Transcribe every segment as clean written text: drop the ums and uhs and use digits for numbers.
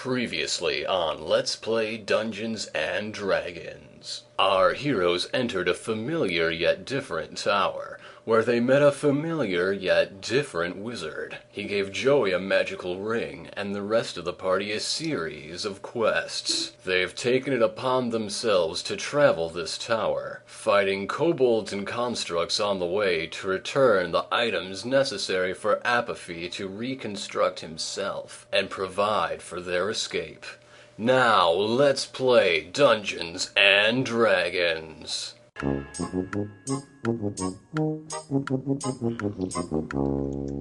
Previously on Let's Play Dungeons and Dragons. Our heroes entered a familiar yet different tower, where they met a familiar yet different wizard. He gave Joey a magical ring, and the rest of the party a series of quests. They've taken it upon themselves to travel this tower, fighting kobolds and constructs on the way to return the items necessary for Apathy to reconstruct himself and provide for their escape. Now, let's play Dungeons and Dragons.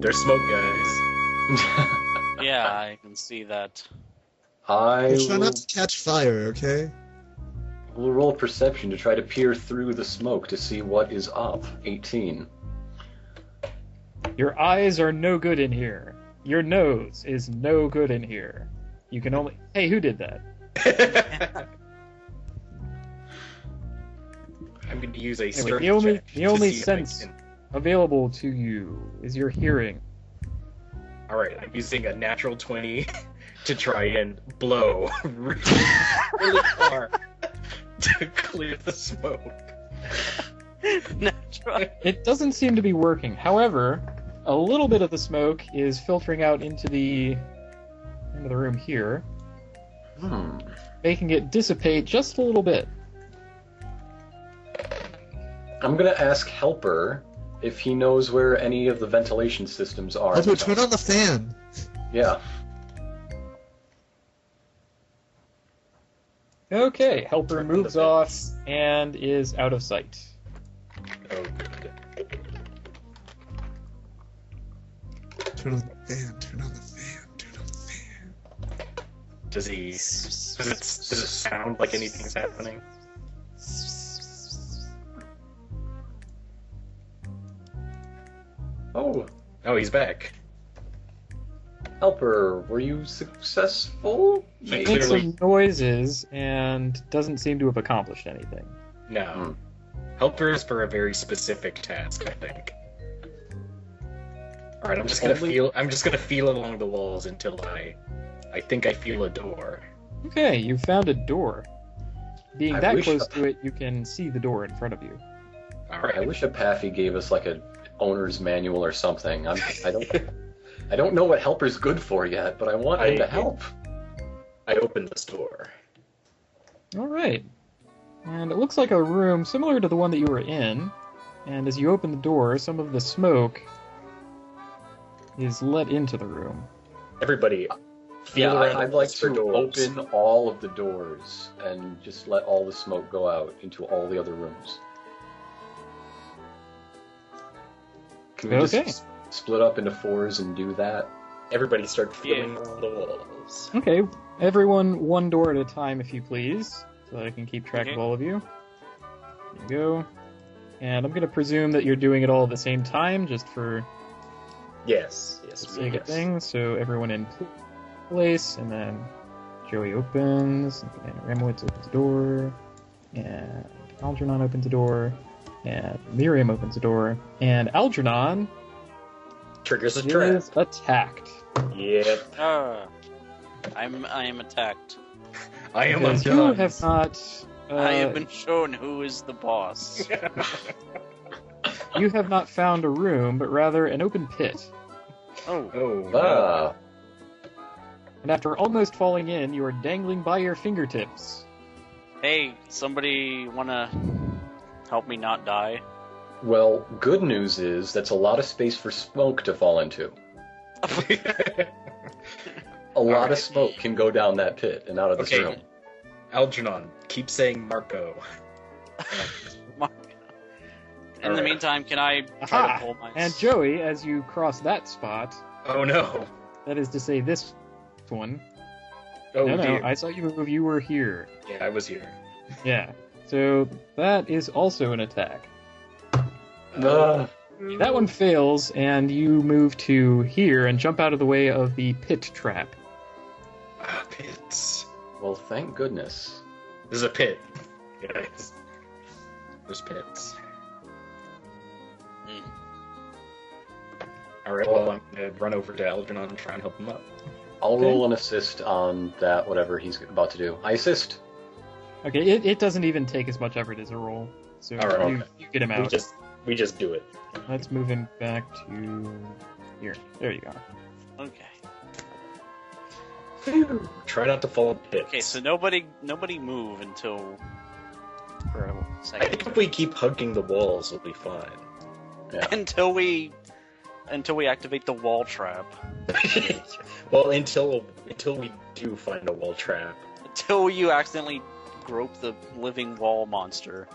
There's smoke, guys. Yeah, I can see that. I Try not to catch fire, okay? will roll perception to try to peer through the smoke to see what is up. 18. Your eyes are no good in here. Your nose is no good in here. You can only... Hey, who did that? I'm going to use a Anyway, strength the only, check the to only see if I sense can- available to you is your hearing. Alright, I'm using a natural 20 to try and blow really, really far to clear the smoke. Natural. It doesn't seem to be working. However, a little bit of the smoke is filtering out into the room here, making it dissipate just a little bit. I'm gonna ask Helper if he knows where any of the ventilation systems are. Also, turn on the fan. Yeah. Okay, Helper moves off and is out of sight. Oh, good. Turn on the fan, turn on the fan, turn on the fan. Does it sound like anything's happening? Oh, he's back. Helper, were you successful? He Makes clearly... some noises and doesn't seem to have accomplished anything. No. Helper is for a very specific task, I think. Alright, I'm just gonna feel along the walls until I think I feel a door. Okay, you found a door. Being I that wish- close to it, you can see the door in front of you. Alright. I wish Apathy gave us like a owner's manual or something. I don't know what Helper's good for yet, but I want him to help. I opened this door. Alright. And it looks like a room similar to the one that you were in. And as you open the door, some of the smoke is let into the room. Everybody, feel Yeah, around I'd like for to doors. open all of the doors and just let all the smoke go out into all the other rooms. Can we Okay. just split up into fours and do that? Everybody start feeling around the walls. Okay, everyone one door at a time, if you please, so that I can keep track of Okay. all of you. There you go. And I'm going to presume that you're doing it all at the same time, just for Yes, the yes, sake yes. of things. So everyone in place, and then Joey opens, and Ramowitz opens the door, and Algernon opens the door, and Miriam opens the door, and Algernon Triggers a trap. is attacked. Yep. I am attacked. I am Because you undone. have not... I have been shown who is the boss. You have not found a room, but rather an open pit. Oh, Oh, Ah, And after almost falling in, you are dangling by your fingertips. hey, somebody wanna help me not die? well, good news is that's a lot of space for smoke to fall into. A lot Alright. of smoke can go down that pit and out of this Okay. room. Algernon, keep saying Marco. In the Alright. meantime, can I try Aha! to pull my... And Joey, as you cross that spot, Oh no. that is to say this one. Oh no, dear. I saw you move, you were here. Yeah, I was here. Yeah. So that is also an attack. Ah, That one fails, and you move to here and jump out of the way of the pit trap. Ah, pits. well, thank goodness. There's a pit. Guys. There's pits. Hmm. Alright, well, I'm gonna run over to Algernon and try and help him up. I'll Okay. roll an assist on that, whatever he's about to do. I assist. Okay, it doesn't even take as much effort as a roll. So All right, you get him out. We just do it. Let's move him back to here. There you go. Okay. Try not to fall in pits. Okay, so nobody move until for a I second. think if we keep hugging the walls, we'll be fine. Yeah. Until we activate the wall trap. Well, until we do find a wall trap. Until you accidentally grope the living wall monster.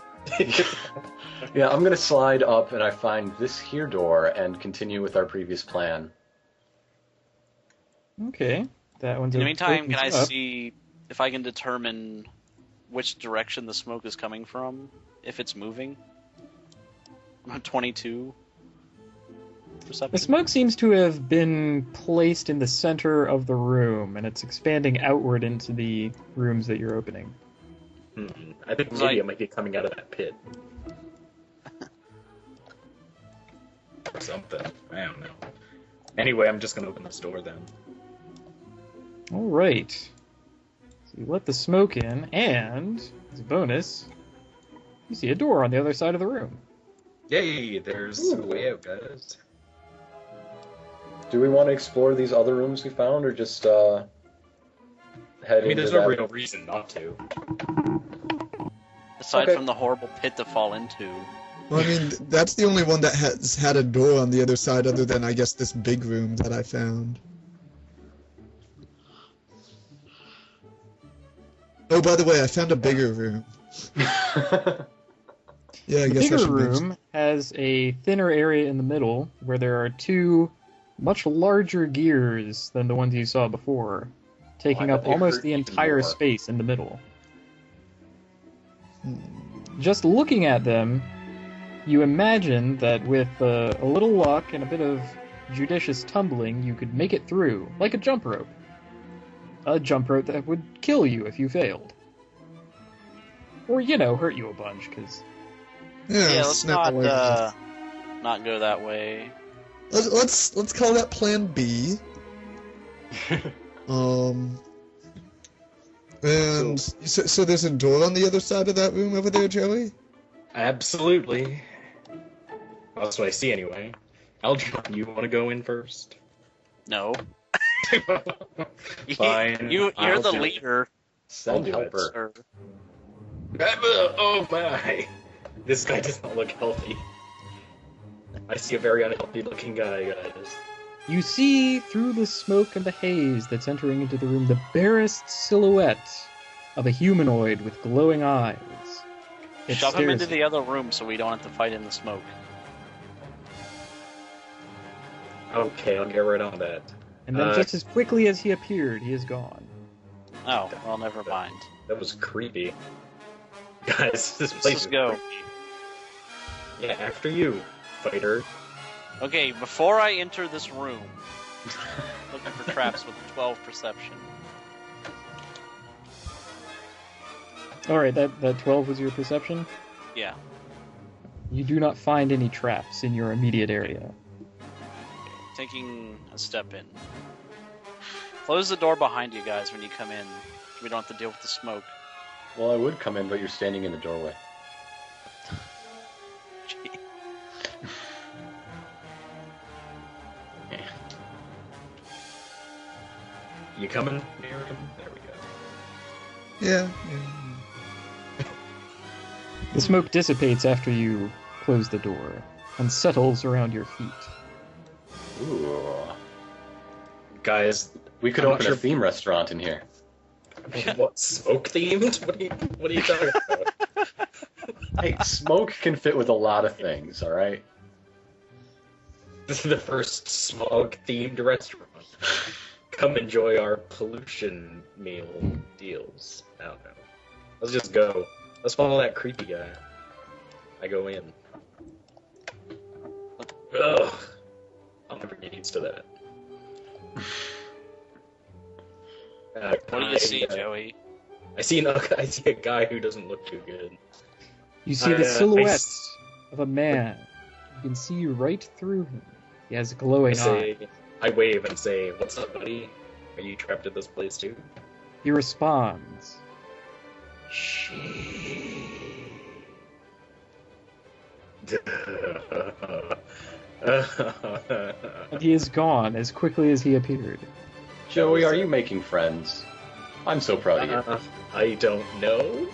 Yeah, I'm gonna slide up and I find this here door and continue with our previous plan. Okay, that one's. In the meantime, can I up. see if I can determine which direction the smoke is coming from? If it's moving? I'm 22. The Perception. smoke seems to have been placed in the center of the room, and it's expanding outward into the rooms that you're opening. I think maybe it might be coming out of that pit. Or something. I don't know. Anyway, I'm just gonna open this door then. All right. So you let the smoke in, and as a bonus, you see a door on the other side of the room. Yay, there's a way out, guys. Do we want to explore these other rooms we found, or just head I mean, into there's that? no real reason not to. Aside Okay. from the horrible pit to fall into. Well, I mean, that's the only one that has had a door on the other side, other than I guess this big room that I found. Oh, by the way, I found a bigger room. Yeah, I The guess I bigger should mention. room has a thinner area in the middle where there are two much larger gears than the ones you saw before, taking I up bet they almost hurt the even entire more. space in the middle. Hmm. Just looking at them, you imagine that with a little luck and a bit of judicious tumbling, you could make it through, like a jump rope. A jump rope that would kill you if you failed. Or, hurt you a bunch, because... Yeah, Yeah, let's snap away. not go that way. Let's call that Plan B. And so there's a door on the other side of that room over there, Joey? Absolutely. That's what I see anyway. Algernon, you want to go in first? No. Fine. You're I'll the do it. leader. Send do it. helper. Sir. Oh my! This guy does not look healthy. I see a very unhealthy looking guy, guys. You see through the smoke and the haze that's entering into the room the barest silhouette of a humanoid with glowing eyes. It Shove him stares into at the other room so we don't have to fight in the smoke. Okay, I'll get right on that. And then just as quickly as he appeared, he is gone. Oh, well, never mind. That was creepy. Guys, this Let's place just is go. creepy. Yeah, after you, fighter. Okay, before I enter this room, looking for traps with 12 perception. Alright, that 12 was your perception? Yeah. You do not find any traps in your immediate area. Taking a step in. Close the door behind you guys when you come in, so we don't have to deal with the smoke. Well, I would come in, but you're standing in the doorway. Gee. You coming near him? There we go. Yeah. The smoke dissipates after you close the door and settles around your feet. Ooh. Guys, We could I'm open not a sure- theme restaurant in here. what, smoke themed? What are you talking about? Hey, smoke can fit with a lot of things, alright? This is the first smoke themed restaurant. Come enjoy our pollution meal deals. I don't know. Let's just go. Let's follow that creepy guy. I go in. Ugh. I'll never get used to that. What do you see, Joey? I see a guy who doesn't look too good. You see the silhouette of a man. You can see right through him. He has glowing eyes. I wave and say, "What's up, buddy?" Are you trapped in this place too? He responds. And he is gone as quickly as he appeared. Joey, are you making friends? I'm so proud of you. I don't know.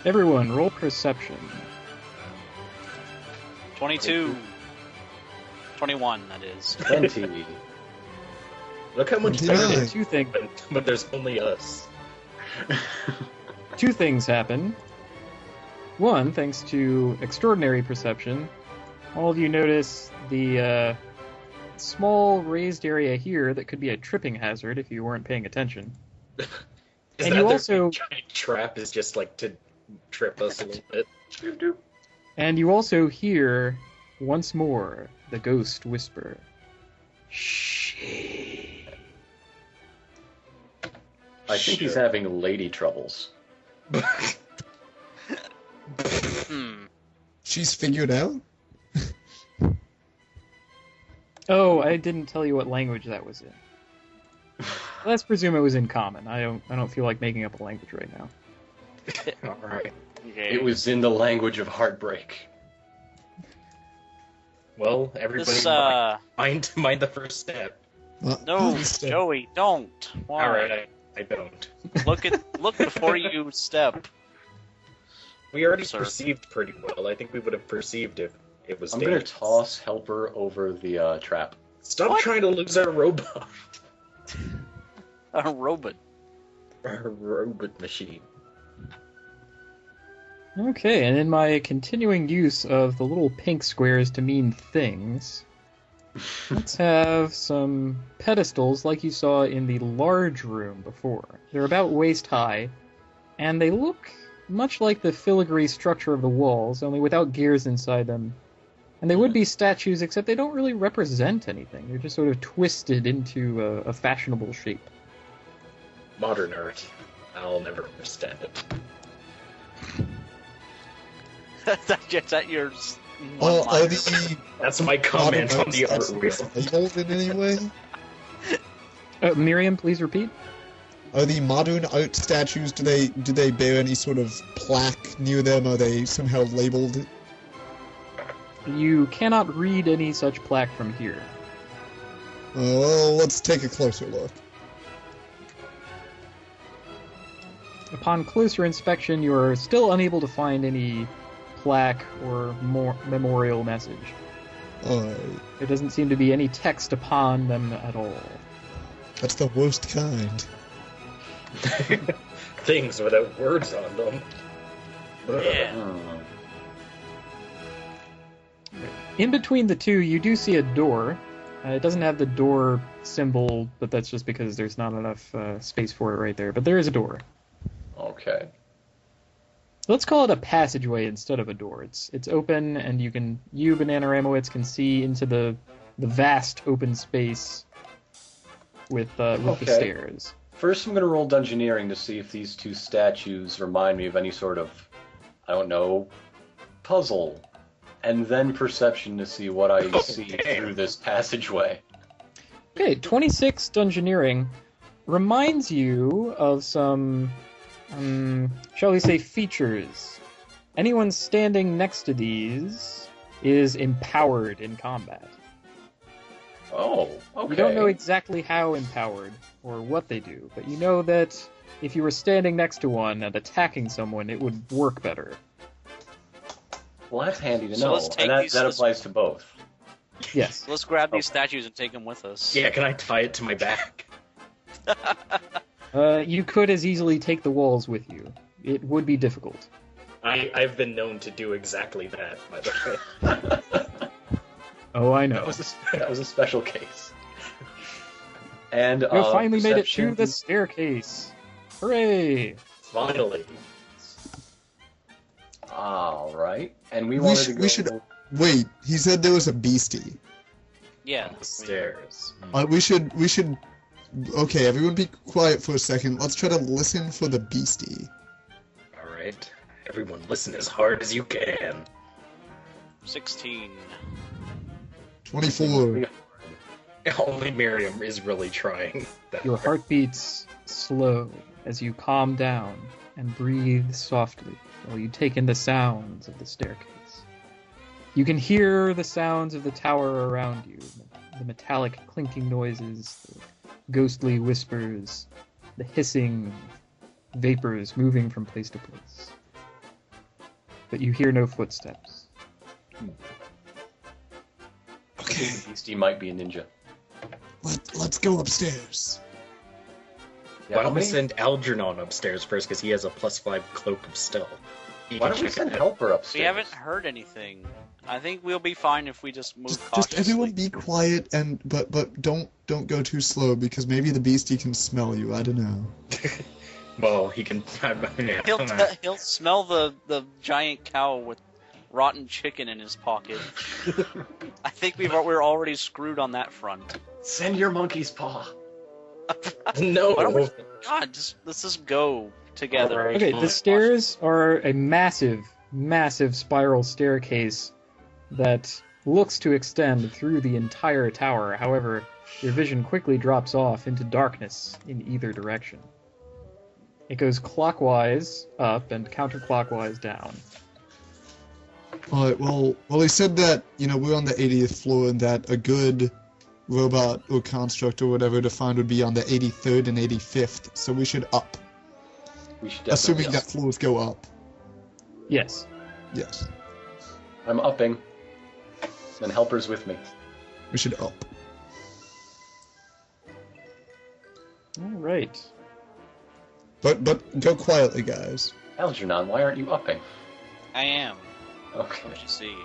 Everyone, roll perception. 22. 21, that is. 20. Look how much 29. better Two things. but there's only us. Two things happen. One, thanks to extraordinary perception, all of you notice the small raised area here that could be a tripping hazard if you weren't paying attention. Is And that you their also- big giant trap is just like to trip us a little bit? And you also hear, once more, the ghost whisper. I think he's having lady troubles. She's figured out? Oh, I didn't tell you what language that was in. Let's presume it was in common. I don't feel like making up a language right now. Alright. Okay. It was in the language of heartbreak. Well, everybody This, mind the first step. no, Step. Joey, don't. Why? Alright, I don't. Look before you step. We already Sir. perceived pretty well. I think we would have perceived if it was I'm gonna dangerous. toss Helper over the trap. Stop What? trying to lose our robot. A robot. Our robot machine. Okay, and in my continuing use of the little pink squares to mean things, let's have some pedestals like you saw in the large room before. They're about waist high, and they look much like the filigree structure of the walls, only without gears inside them. And they would be statues, except they don't really represent anything. They're just sort of twisted into a fashionable shape. Modern art. I'll never understand it. Is that your Oh, are one-liner? the That's my comment on the art wheel. labeled in any way? Miriam, please repeat. Are the modern art statues, do they bear any sort of plaque near them? Are they somehow labeled? You cannot read any such plaque from here. Well, let's take a closer look. Upon closer inspection, you are still unable to find any plaque or memorial message. Alright, There doesn't seem to be any text upon them at all. that's the worst kind. Things without words on them. Yeah. Hmm. In between the two, you do see a door. It doesn't have the door symbol, but that's just because there's not enough space for it right there. But there is a door. Okay. Let's call it a passageway instead of a door. It's open, and you, Bananaramowitz, can see into the vast open space with the Okay. stairs. First, I'm gonna roll Dungeoneering to see if these two statues remind me of any sort of, I don't know, puzzle. And then Perception to see what I see damn. through this passageway. Okay, 26 Dungeoneering reminds you of some, shall we say, features. Anyone standing next to these is empowered in combat. Oh, okay. You don't know exactly how empowered or what they do, but you know that if you were standing next to one and attacking someone, it would work better. Well, that's handy to So know. let's take And that, these- that applies to both. Yes. Let's grab these statues and take them with us. Yeah, can I tie it to my back? You could as easily take the walls with you. It would be difficult. I've been known to do exactly that, by the way. Oh, I know. That was a special case. And You finally made it Perception- to the staircase. Hooray! Finally. All right. And we We wanted sh- to go. we should- Wait, he said there was a beastie. Yeah. On the stairs. We should. Okay, everyone be quiet for a second. Let's try to listen for the beastie. Alright. Everyone listen as hard as you can. 16. 24. Only Miriam is really trying. Your heart beats slow as you calm down and breathe softly while you take in the sounds of the staircase. You can hear the sounds of the tower around you, the metallic clinking noises, the ghostly whispers, the hissing vapors moving from place to place. But you hear no footsteps. Okay, The beastie might be a ninja. let's go upstairs. Yeah, Why how don't we many- send Algernon upstairs first, because he has a +5 cloak of stealth. He Why can don't we check send it out. Helper upstairs? We haven't heard anything. I think we'll be fine if we just move Just cautiously. everyone be quiet and but don't go too slow because maybe the beastie can smell you. I don't know. Well, he can. He'll smell the giant cow with rotten chicken in his pocket. I think we're already screwed on that front. Send your monkey's paw. No. Why don't we- God, let's just go together. Alright. Okay, the stairs are a massive, massive spiral staircase that looks to extend through the entire tower. However, your vision quickly drops off into darkness in either direction. It goes clockwise up and counterclockwise down. Alright, well, he said that, we're on the 80th floor and that a good robot or construct or whatever to find would be on the 83rd and 85th, so we should up. We should definitely Assuming up. that floors go up. Yes. Yes, I'm upping. Then Helper's with me. we should up. All right. But go quietly, guys. Algernon, why aren't you upping? I am. Okay. What you see?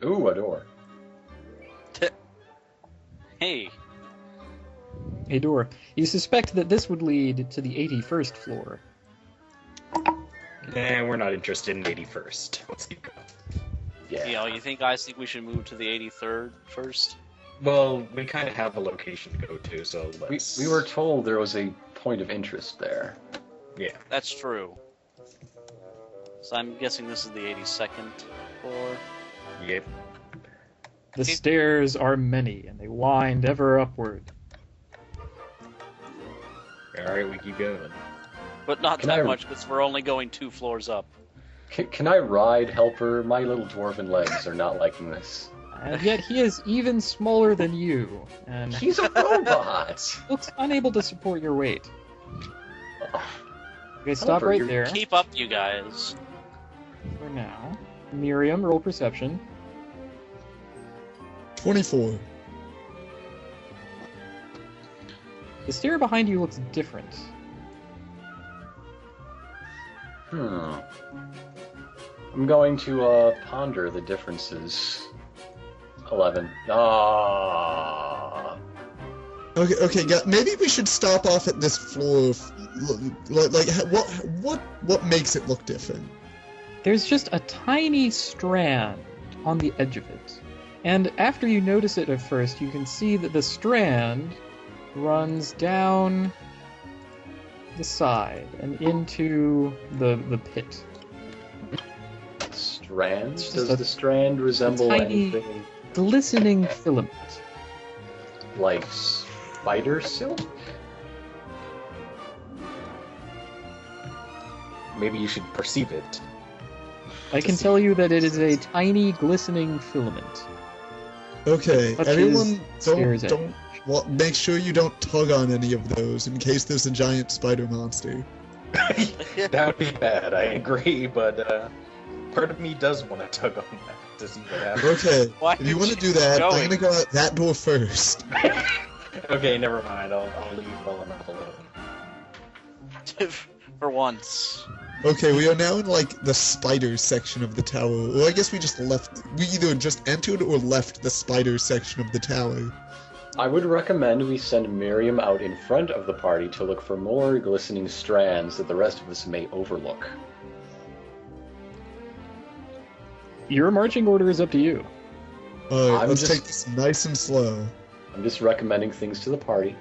Ooh, a door. Hey, A door. You suspect that this would lead to the 81st floor. Nah, we're not interested in 81st. Let's keep going. Yeah. you think guys think we should move to the 83rd first? Well, we kind of have a location to go to, so We, let's. we were told there was a point of interest there. Yeah. That's true. So I'm guessing this is the 82nd floor. Yep. The stairs are many, and they wind ever upward. Alright, we keep going. But not Can that I- much, because we're only going 2 floors up. Can I ride Helper? My little dwarven legs are not liking this. And yet he is even smaller than you, and He's a robot! looks unable to support your weight. Oh, Okay, stop Helper, right you're- there Keep up, you guys. for now. Miriam, roll perception. 24. The stair behind you looks different. I'm going to ponder the differences. 11. Ah. Okay, maybe we should stop off at this floor. What makes it look different? There's just a tiny strand on the edge of it. And after you notice it at first, you can see that the strand runs down the side and into the pit. Strands? It's Does just the strand resemble tiny- anything Glistening filament. like spider silk? Maybe you should perceive it. I can tell you that it is a tiny glistening filament. Okay, Touches everyone, stairs don't. Well, make sure you don't tug on any of those in case there's a giant spider monster. That would be bad, I agree, but part of me does want to tug on that to see what happens. Okay, Why if you did want to you do that, keep I'm going? gonna go out that door first. Okay, never mind. I'll leave well enough alone. For once. Okay, we are now in like the spider section of the tower. Or I guess we just left. We either just entered or left the spider section of the tower. I would recommend we send Miriam out in front of the party to look for more glistening strands that the rest of us may overlook. Your marching order is up to you. Alright, I'm let's just- take this nice and slow. I'm just recommending things to the party.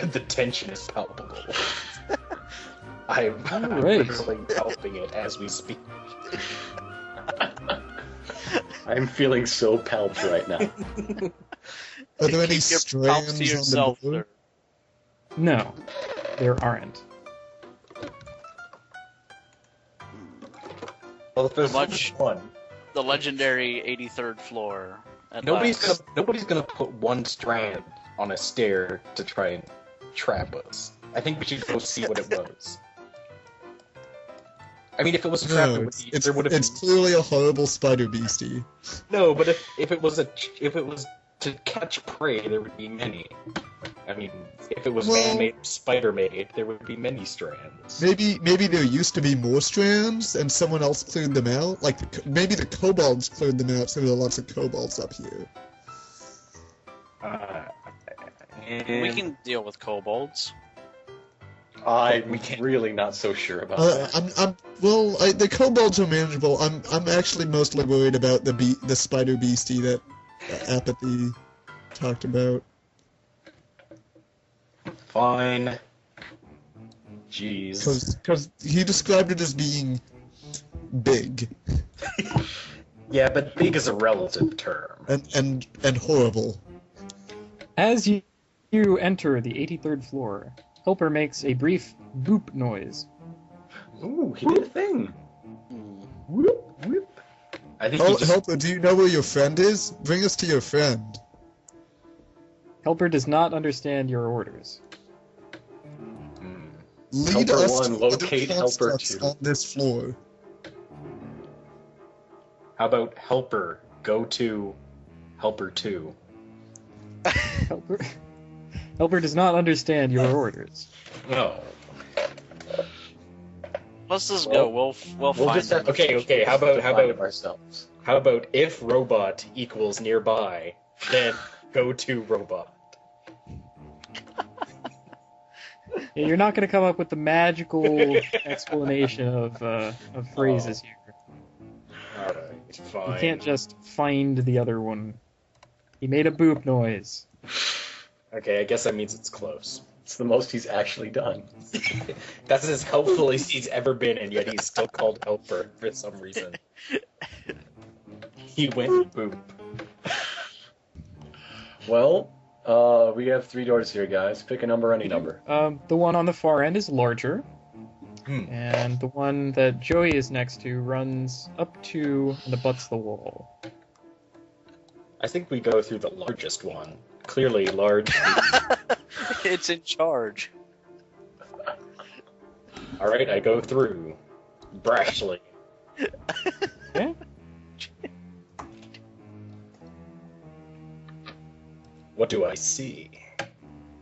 The tension is palpable. I'm Alright. literally palping it as we speak. I'm feeling so palped right now. Are there any Keep your palms strands to on yourself, the board? sir. No, there aren't. Well, if there's Much- one, The legendary 83rd floor. nobody's gonna put one strand on a stair to try and trap us. I think we should go see what it was. I mean, if it was trapped, No, there would have it's been clearly a horrible spider beastie. no. But if it was to catch prey, there would be many. I mean, if it was Well- man-made, spider-made, there would be many strands. Maybe there used to be more strands and someone else cleared them out. Like maybe the kobolds cleared them out, so there are lots of kobolds up here. We can deal with kobolds. I'm really not so sure about that. The kobolds are manageable. I'm actually mostly worried about the spider beastie that Apathy talked about. Fine. Jeez. Because he described it as being big Yeah, but big is a relative term. and horrible. As you enter the 83rd floor, Helper makes a brief boop noise. Ooh, he did a thing. Whoop, whoop. I think he just... Helper, do you know where your friend is? Bring us to your friend. Helper does not understand your orders. Lead Helper us 1, to locate the Helper constructs 2. on this floor. How about Helper go to Helper 2? Helper does not understand your orders. No. Let's just go. We'll find just have them. to Okay. How find about it ourselves? how about if robot equals nearby, then go to robot. Yeah, you're not going to come up with the magical explanation of phrases here. All right, fine. You can't just find the other one. He made a boop noise. Okay, I guess that means it's close. It's the most he's actually done. That's as helpful as he's ever been, and yet he's still called Helper for some reason. He went boop. Well, we have 3 doors here, guys. Pick a number, any number. The one on the far end is larger, Hmm. and the one that Joey is next to runs up to and abuts the wall. I think we go through the largest one. Clearly large. It's in charge. All right, I go through. Brashly. Yeah? What do I see?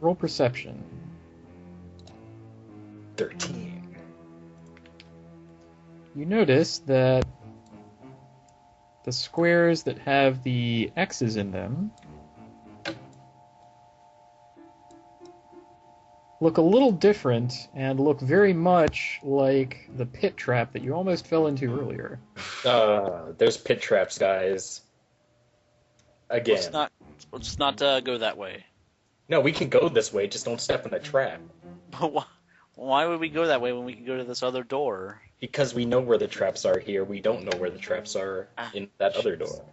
Roll perception. 13. You notice that the squares that have the X's in them look a little different and look very much like the pit trap that you almost fell into earlier. There's pit traps, guys. Again. Let's not go that way. No, we can go this way, just don't step in a trap. But why would we go that way when we can go to this other door? Because we know where the traps are here, we don't know where the traps are in that other door.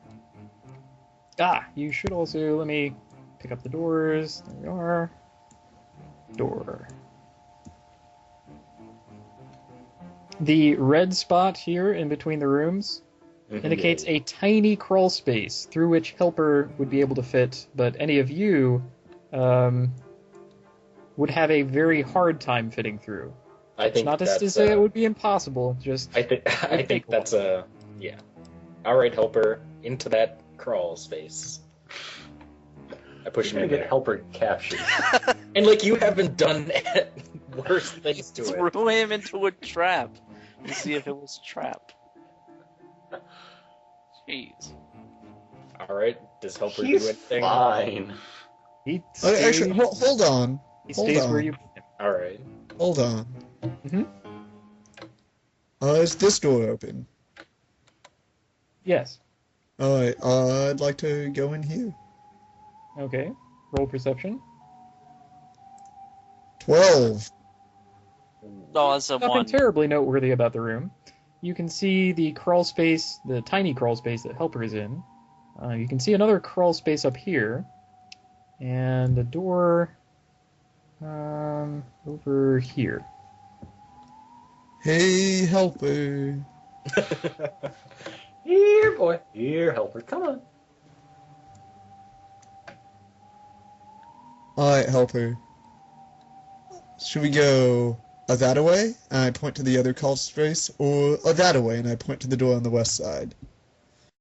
You should also, let me pick up the doors. There we are. Door. The red spot here in between the rooms indicates a tiny crawl space through which Helper would be able to fit, but any of you would have a very hard time fitting through. I think Not that's, to say it would be impossible, just... I think that's a... Yeah. Alright, Helper, into that crawl space. I push He's him gonna in get there. Helper captured. And, like, you haven't done worse things to it. Threw him into a trap to see if it was a trap. Jeez. Alright, does Helper do He's anything? fine. He stays, Actually, hold on. he hold stays on. where you... Alright. Hold on. Mhm. Is this door open? Yes. Alright, I'd like to go in here. Okay. Roll perception. 12. Oh, that's a Nothing 1. terribly noteworthy about the room. You can see the crawl space, the tiny crawl space that Helper is in. You can see another crawl space up here, and a door over here. Hey, Helper. Here, boy. Here, Helper. Come on. Alright, Helper. Should we go that away, and I point to the other crawl space, or that away, and I point to the door on the west side?